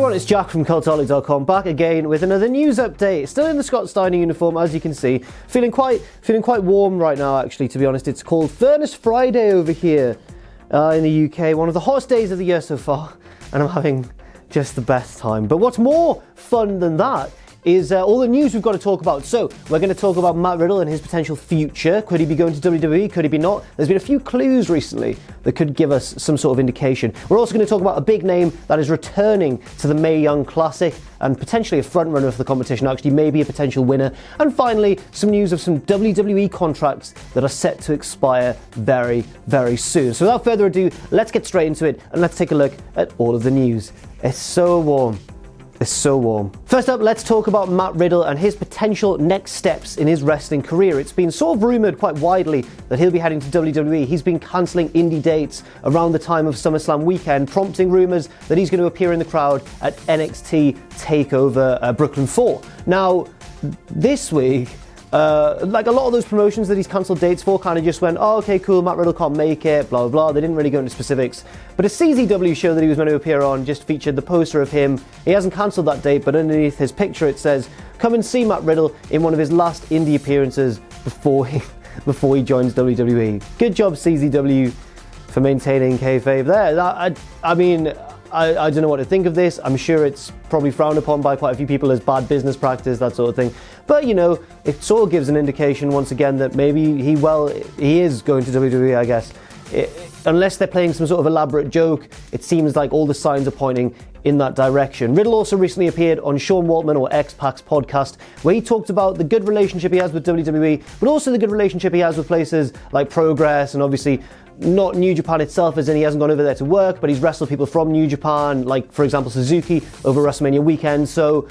everyone, it's Jack from Cultaholic.com, back again with another news update. Still in the Scott Steiner uniform, as you can see. Feeling quite warm right now, actually, to be honest. It's called Furnace Friday over here in the UK. One of the hottest days of the year so far, and I'm having just the best time. But what's more fun than that is all the news we've got to talk about. So we're going to talk about Matt Riddle and his potential future. Could he be going to WWE? Could he be not? There's been a few clues recently that could give us some sort of indication. We're also going to talk about a big name that is returning to the Mae Young Classic and potentially a front runner for the competition, actually maybe a potential winner. And finally, some news of some WWE contracts that are set to expire very, very soon. So without further ado, let's get straight into it and let's take a look at all of the news. It's so warm. It's so warm. First up, let's talk about Matt Riddle and his potential next steps in his wrestling career. It's been sort of rumoured quite widely that he'll be heading to WWE. He's been cancelling indie dates around the time of SummerSlam weekend, prompting rumours that he's going to appear in the crowd at NXT TakeOver Brooklyn 4. Now, this week, like a lot of those promotions that he's cancelled dates for kind of just went, oh, okay, cool, Matt Riddle can't make it, blah, blah, blah. They didn't really go into specifics. But a CZW show that he was meant to appear on just featured the poster of him. He hasn't cancelled that date, but underneath his picture it says, come and see Matt Riddle in one of his last indie appearances before he joins WWE. Good job, CZW, for maintaining kayfabe there. I mean, I don't know what to think of this. I'm sure it's probably frowned upon by quite a few people as bad business practice, that sort of thing. But, you know, it sort of gives an indication once again that maybe he is going to WWE, I guess. Unless they're playing some sort of elaborate joke, it seems like all the signs are pointing in that direction. Riddle also recently appeared on Sean Waltman or X-Pac's podcast, where he talked about the good relationship he has with WWE, but also the good relationship he has with places like Progress and obviously not New Japan itself, as in he hasn't gone over there to work, but he's wrestled people from New Japan, like, for example, Suzuki over WrestleMania weekend. So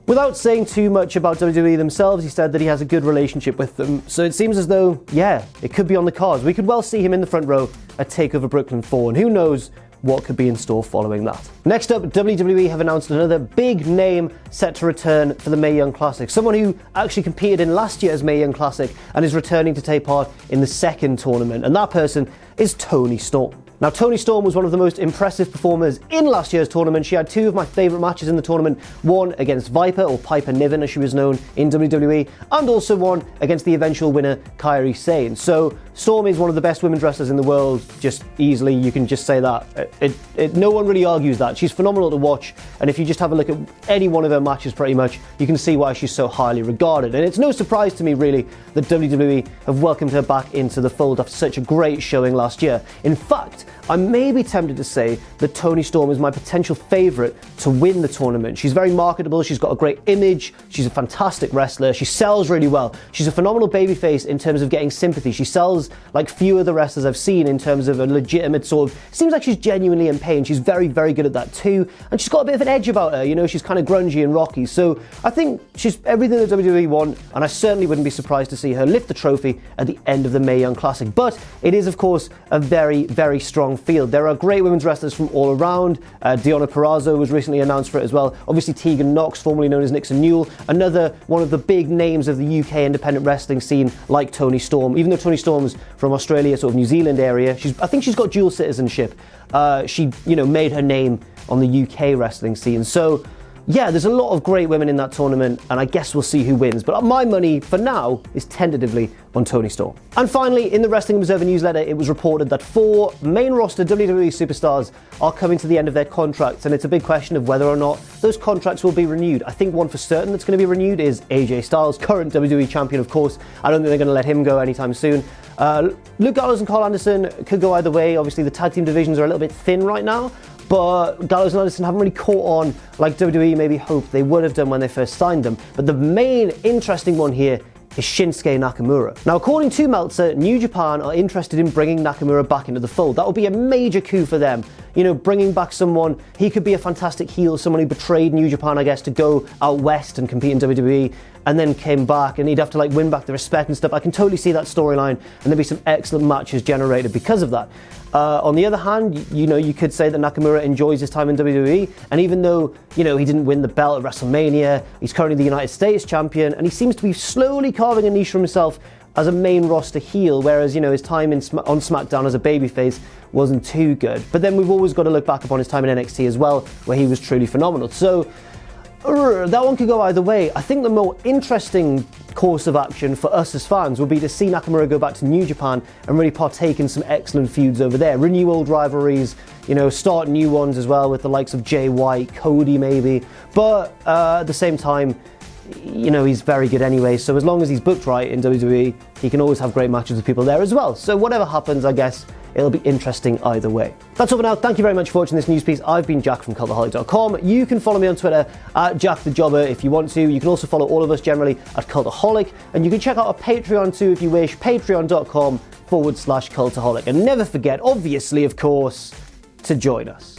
without saying too much about WWE themselves, he said that he has a good relationship with them. So it seems as though, yeah, it could be on the cards. We could well see him in the front row at TakeOver Brooklyn 4, and who knows what could be in store following that. Next up, WWE have announced another big name set to return for the Mae Young Classic. Someone who actually competed in last year's Mae Young Classic and is returning to take part in the second tournament, and that person is Toni Storm. Now, Toni Storm was one of the most impressive performers in last year's tournament. She had two of my favourite matches in the tournament, one against Viper, or Piper Niven as she was known in WWE, and also one against the eventual winner, Kairi Sane. So Storm is one of the best women's wrestlers in the world, just easily, you can just say that. No one really argues that. She's phenomenal to watch, and if you just have a look at any one of her matches pretty much, you can see why she's so highly regarded. And it's no surprise to me really that WWE have welcomed her back into the fold after such a great showing last year. In fact, I may be tempted to say that Toni Storm is my potential favourite to win the tournament. She's very marketable, she's got a great image, she's a fantastic wrestler, she sells really well. She's a phenomenal babyface in terms of getting sympathy. She sells like few other wrestlers I've seen in terms of a legitimate sort of, seems like she's genuinely in pain. She's very, very good at that too. And she's got a bit of an edge about her, you know, she's kind of grungy and rocky. So I think she's everything that WWE want, and I certainly wouldn't be surprised to see her lift the trophy at the end of the Mae Young Classic. But it is, of course, a very, very strong field. There are great women's wrestlers from all around. Deonna Purrazzo was recently announced for it as well. Obviously Tegan Knox, formerly known as Nixon Newell, another one of the big names of the UK independent wrestling scene, like Toni Storm. Even though Toni Storm's from Australia, sort of New Zealand area, I think she's got dual citizenship. She, you know, made her name on the UK wrestling scene. So yeah, there's a lot of great women in that tournament, and I guess we'll see who wins. But my money, for now, is tentatively on Toni Storm. And finally, in the Wrestling Observer newsletter, it was reported that 4 main roster WWE superstars are coming to the end of their contracts, and it's a big question of whether or not those contracts will be renewed. I think one for certain that's going to be renewed is AJ Styles, current WWE champion, of course. I don't think they're going to let him go anytime soon. Luke Gallows and Carl Anderson could go either way. Obviously, the tag team divisions are a little bit thin right now, but Gallows and Anderson haven't really caught on like WWE maybe hoped they would have done when they first signed them. But the main interesting one here is Shinsuke Nakamura. Now, according to Meltzer, New Japan are interested in bringing Nakamura back into the fold. That would be a major coup for them. You know, bringing back someone, he could be a fantastic heel, someone who betrayed New Japan, I guess, to go out west and compete in WWE, and then came back, and he'd have to like win back the respect and stuff. I can totally see that storyline, and there'd be some excellent matches generated because of that. On the other hand, you know, you could say that Nakamura enjoys his time in WWE, and even though, you know, he didn't win the belt at WrestleMania, he's currently the United States champion, and he seems to be slowly carving a niche for himself as a main roster heel, whereas, you know, his time on SmackDown as a babyface wasn't too good. But then we've always got to look back upon his time in NXT as well, where he was truly phenomenal. So that one could go either way. I think the more interesting course of action for us as fans would be to see Nakamura go back to New Japan and really partake in some excellent feuds over there. Renew old rivalries, you know, start new ones as well with the likes of Jay White, Cody maybe. But at the same time, you know, he's very good anyway, so as long as he's booked right in WWE, he can always have great matches with people there as well. So whatever happens, I guess it'll be interesting either way. That's all for now. Thank you very much for watching this news piece. I've been Jack from Cultaholic.com. You can follow me on Twitter at JackTheJobber if you want to. You can also follow all of us generally at Cultaholic, and you can check out our Patreon too if you wish, patreon.com/Cultaholic. And never forget, obviously, of course, to join us.